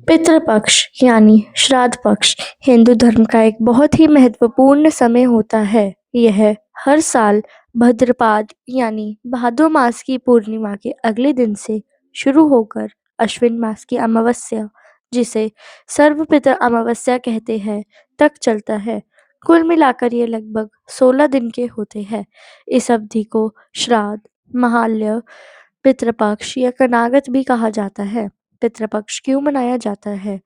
पितृपक्ष यानी श्राद्ध पक्ष हिंदू धर्म का एक बहुत ही महत्वपूर्ण समय होता है। यह हर साल भाद्रपद यानी भादो मास की पूर्णिमा के अगले दिन से शुरू होकर अश्विन मास की अमावस्या, जिसे सर्वपितर अमावस्या कहते हैं, तक चलता है। कुल मिलाकर ये लगभग 16 दिन के होते हैं। इस अवधि को श्राद्ध, महालय, पितृपक्ष या कनागत भी कहा जाता है। पितृपक्ष क्यों मनाया जाता है?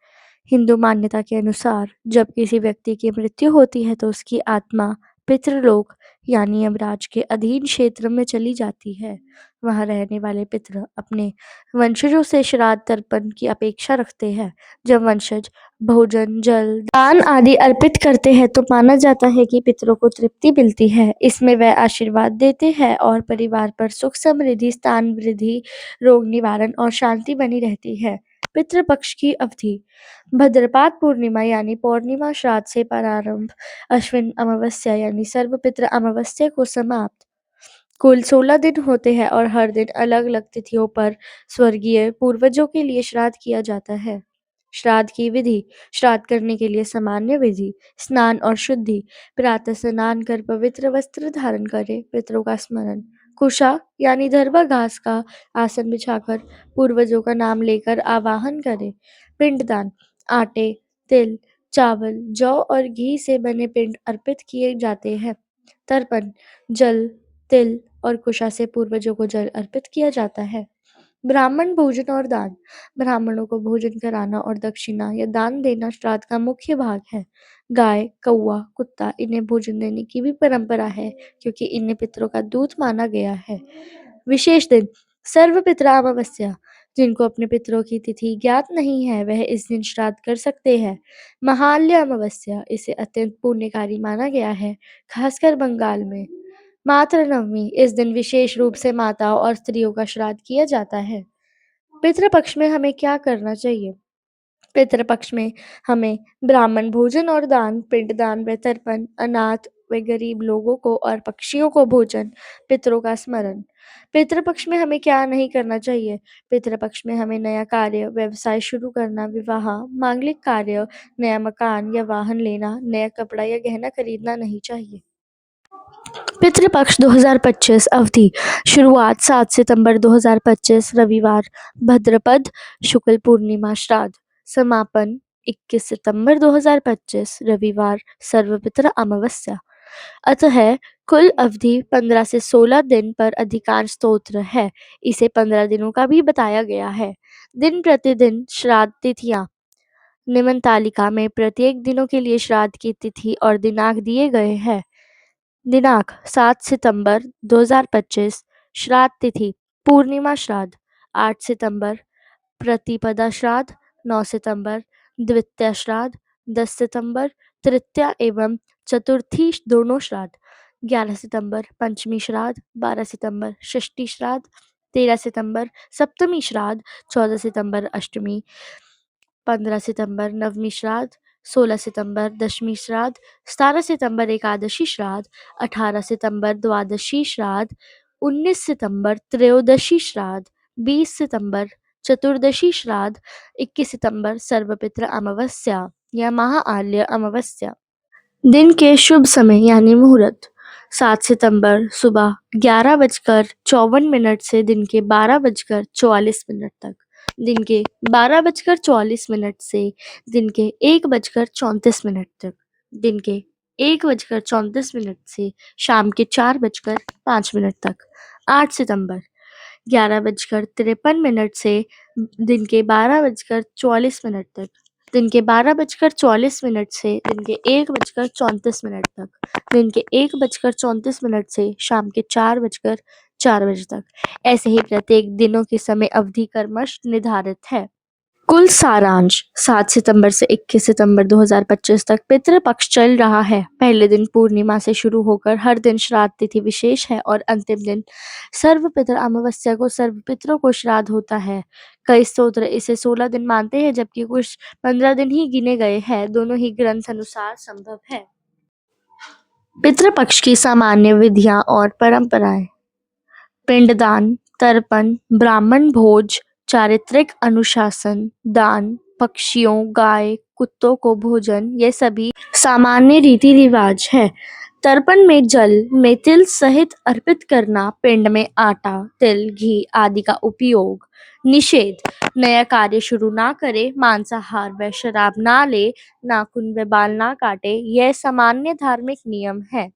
हिंदू मान्यता के अनुसार जब किसी व्यक्ति की मृत्यु होती है तो उसकी आत्मा पितृलोक यानी यमराज के अधीन क्षेत्र में चली जाती है। वहां रहने वाले पितृ अपने वंशजों से श्राद्ध तर्पण की अपेक्षा रखते हैं। जब वंशज भोजन, जल, दान आदि अर्पित करते हैं तो माना जाता है कि पितरों को तृप्ति मिलती है। इसमें वह आशीर्वाद देते हैं और परिवार पर सुख समृद्धि, स्थान वृद्धि, रोग निवारण और शांति बनी रहती है। पितृपक्ष की अवधि भाद्रपद पूर्णिमा यानी पौर्णिमा श्राद्ध से प्रारंभ, अश्विन अमावस्या यानी सर्वपित्र अमावस्या को समाप्त। कुल 16 दिन होते हैं और हर दिन अलग अलग तिथियों पर स्वर्गीय पूर्वजों के लिए श्राद्ध किया जाता है। श्राद्ध की विधि: श्राद्ध करने के लिए सामान्य विधि: स्नान और शुद्धि। प्रातः स्नान कर पवित्र वस्त्र धारण करें, पितरों का स्मरण। कुशा यानी धरवा घास का आसन बिछाकर पूर्वजों का नाम लेकर आवाहन करें। पिंडदान: आटे, तिल, चावल, जौ और घी से बने पिंड अर्पित किए जाते हैं। तर्पण: जल, तिल और कुशा से पूर्वजों को जल अर्पित किया जाता है। ब्राह्मण भोजन और दान: ब्राह्मणों को भोजन कराना और दक्षिणा या दान देना श्राद्ध का मुख्य भाग है। गाय, कौवा, कुत्ता, इन्हें भोजन देने की भी परंपरा है क्योंकि इन्हें पितरों का दूध माना गया है। विशेष दिन: सर्वपित्र अमावस्या: जिनको अपने पितरों की तिथि ज्ञात नहीं है वह इस दिन श्राद्ध कर सकते हैं। महालय अमावस्या: इसे अत्यंत पुण्यकारी माना गया है, खासकर बंगाल में। मातृ नवमी: इस दिन विशेष रूप से माताओं और स्त्रियों का श्राद्ध किया जाता है। पितृपक्ष में हमें क्या करना चाहिए? पितृपक्ष में हमें ब्राह्मण भोजन और दान, पिंडदान व तर्पण, अनाथ व गरीब लोगों को और पक्षियों को भोजन, पितरों का स्मरण। पितृपक्ष में हमें क्या नहीं करना चाहिए? पितृपक्ष में हमें नया कार्य, व्यवसाय शुरू करना, विवाह, मांगलिक कार्य, नया मकान या वाहन लेना, नया कपड़ा या गहना खरीदना नहीं चाहिए। पितृपक्ष 2025 अवधि: शुरुआत 7 सितंबर 2025 रविवार भाद्रपद शुक्ल पूर्णिमा श्राद्ध। समापन 21 सितंबर 2025 रविवार सर्वपित्र अमावस्या। अतः कुल अवधि 15 से 16 दिन पर अधिकांश स्तोत्र है। इसे 15 दिनों का भी बताया गया है। दिन प्रतिदिन श्राद्ध तिथियां: निम्न तालिका में प्रत्येक दिनों के लिए श्राद्ध की तिथि और दिनांक दिए गए हैं। दिनांक 7 सितंबर 2025 श्राद्ध तिथि: पूर्णिमा श्राद्ध। 8 सितंबर प्रतिपदा श्राद्ध। 9 सितंबर द्वितीया श्राद्ध। 10 सितंबर तृतीया एवं चतुर्थी दोनों श्राद्ध। 11 सितंबर पंचमी श्राद्ध। 12 सितंबर षष्ठी श्राद्ध। 13 सितंबर सप्तमी श्राद्ध। 14 सितंबर अष्टमी। 15 सितंबर नवमी श्राद्ध। 16 सितंबर दशमी श्राद्ध। 17 सितंबर एकादशी श्राद्ध। 18 सितंबर द्वादशी श्राद्ध। 19 सितंबर त्रयोदशी श्राद्ध। 20 सितंबर चतुर्दशी श्राद्ध। 21 सितंबर सर्वपित्र अमावस्या या महाआल्य अमावस्या। दिन के शुभ समय यानी मुहूर्त: 7 सितंबर सुबह 11:54 से दिन के 12:44 तक। दिन के 12:44 से दिन के 1:34 तक। दिन के 1:34 से शाम के 4:05 तक। 8 सितंबर 11:53 से दिन के 12:44 तक। दिन के 12:44 से दिन के 1:34 तक। दिन के 1:34 से शाम के 4:04 तक। ऐसे ही प्रत्येक दिनों की समय अवधि क्रमश निर्धारित है। कुल सारांश: 7 सितंबर से 21 सितंबर 2025 तक पितृपक्ष चल रहा है। पहले दिन पूर्णिमा से शुरू होकर हर दिन श्राद्ध तिथि विशेष है और अंतिम दिन सर्वपित्र अमावस्या को सर्वपितरों को श्राद्ध होता है। कई स्तोत्र इसे 16 दिन मानते हैं जबकि कुछ 15 दिन ही गिने गए हैं। दोनों ही ग्रंथ अनुसार संभव है। पितृपक्ष की सामान्य विधियां और परंपराएं: पिंडदान, तर्पण, ब्राह्मण भोज, चारित्रिक अनुशासन, दान, पक्षियों, गाय, कुत्तों को भोजन ये सभी सामान्य रीति रिवाज है। तर्पण में जल में तिल सहित अर्पित करना, पिंड में आटा, तिल, घी आदि का उपयोग। निषेध: नया कार्य शुरू ना करे, मांसाहार व शराब ना ले, नाखून व बाल ना काटे, यह सामान्य धार्मिक नियम है।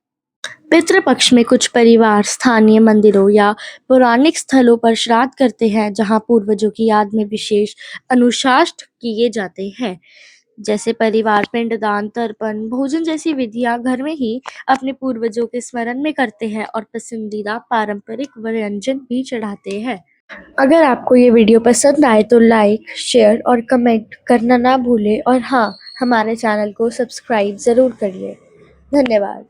पितृपक्ष में कुछ परिवार स्थानीय मंदिरों या पौराणिक स्थलों पर श्राद्ध करते हैं, जहां पूर्वजों की याद में विशेष अनुष्ठान किए जाते हैं। जैसे परिवार पिंडदान, तर्पण, भोजन जैसी विधियां घर में ही अपने पूर्वजों के स्मरण में करते हैं और पसंदीदा पारंपरिक व्यंजन भी चढ़ाते हैं। अगर आपको ये वीडियो पसंद आए तो लाइक, शेयर और कमेंट करना ना भूलें और हाँ, हमारे चैनल को सब्सक्राइब ज़रूर करिए। धन्यवाद।